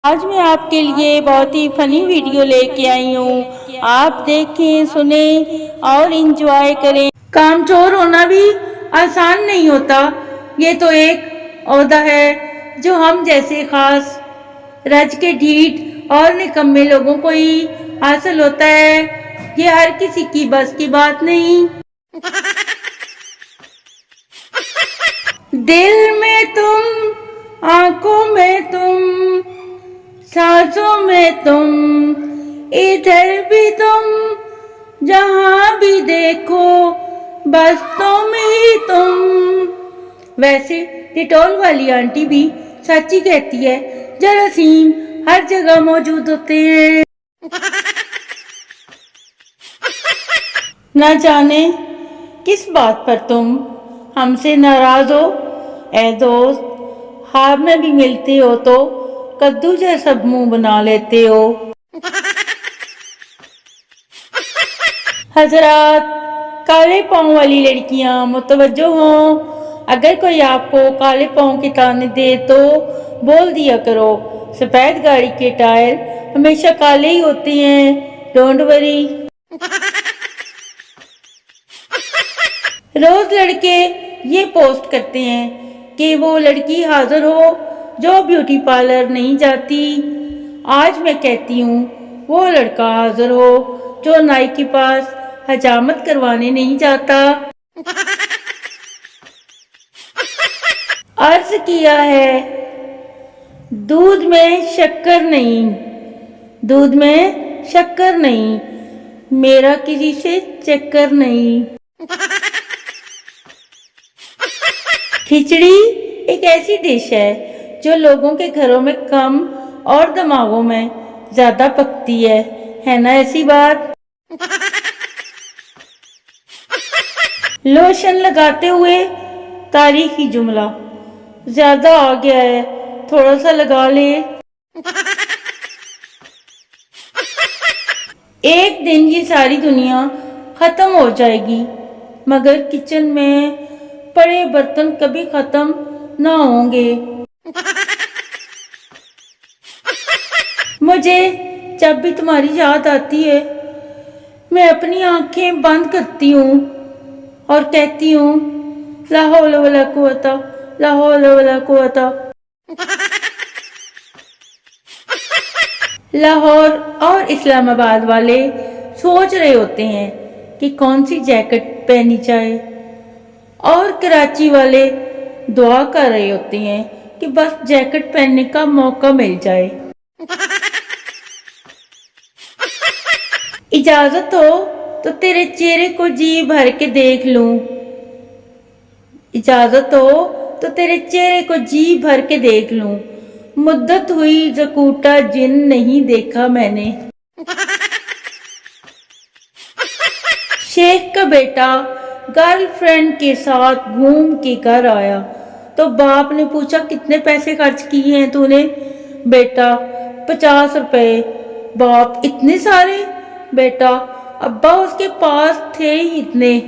آج میں آپ کے لیے بہت ہی فنی ویڈیو لے کے آئی ہوں. آپ دیکھیں، سنیں اور انجوائے کریں. کام چور ہونا بھی آسان نہیں ہوتا. یہ تو ایک عہدہ ہے جو ہم جیسے خاص رج کے ڈھیٹ اور نکمے لوگوں کو ہی حاصل ہوتا ہے. یہ ہر کسی کی بس کی بات نہیں. دل میں تم، آنکھوں میں تم، سانسوں میں تم، ادھر بھی تم، جہاں بھی دیکھو بس تم ہی تم. ویسے ڈیٹول والی آنٹی بھی سچ ہی کہتی ہے، جراثیم ہر جگہ موجود ہوتے ہیں. نہ جانے کس بات پر تم ہم سے ناراض ہو اے دوست. خواب میں بھی ملتے ہو تو کدو جیسا منہ بنا لیتے ہو. حضرات، کالے پاؤں والی لڑکیاں متوجہ ہوں. اگر کوئی آپ کو کالے پاؤں کے تانے دے تو بول دیا کرو، سفید گاڑی کے ٹائر ہمیشہ کالے ہی ہوتے ہیں. Don't worry. روز لڑکے یہ پوسٹ کرتے ہیں کہ وہ لڑکی حاضر ہو جو بیوٹی پارلر نہیں جاتی. آج میں کہتی ہوں، وہ لڑکا حاضر ہو جو نائی کے پاس حجامت کروانے نہیں جاتا. عرض کیا ہے، دودھ میں شکر نہیں، دودھ میں شکر نہیں، میرا کسی سے چکر نہیں. کھچڑی ایک ایسی ڈش ہے جو لوگوں کے گھروں میں کم اور دماغوں میں زیادہ پکتی ہے نا ایسی بات. لوشن لگاتے ہوئے تاریخی جملہ، زیادہ آ گیا ہے تھوڑا سا لگا لے. ایک دن یہ ساری دنیا ختم ہو جائے گی مگر کچن میں پڑے برتن کبھی ختم نہ ہوں گے. مجھے جب بھی تمہاری یاد آتی ہے میں اپنی آنکھیں بند کرتی ہوں اور کہتی ہوں، لا حول ولا قوت، لا حول ولا قوت. لاہور اور اسلام آباد والے سوچ رہے ہوتے ہیں کہ کون سی جیکٹ پہنی جائے، اور کراچی والے دعا کر رہے ہوتے ہیں کہ بس جیکٹ پہننے کا موقع مل جائے. اجازت ہو تو تیرے چہرے کو جی بھر کے دیکھ لوں، اجازت ہو تو تیرے چہرے کو جی بھر کے دیکھ لوں. مدت ہوئی زکوٹا جن نہیں دیکھا میں نے. شیخ کا بیٹا گرل فرینڈ کے ساتھ گھوم کے گھر آیا تو باپ نے پوچھا، کتنے پیسے خرچ کیے ہیں تو نے؟ بیٹا، 50 روپے. باپ، اتنے سارے؟ بیٹا، ابا اس کے پاس تھے ہی اتنے.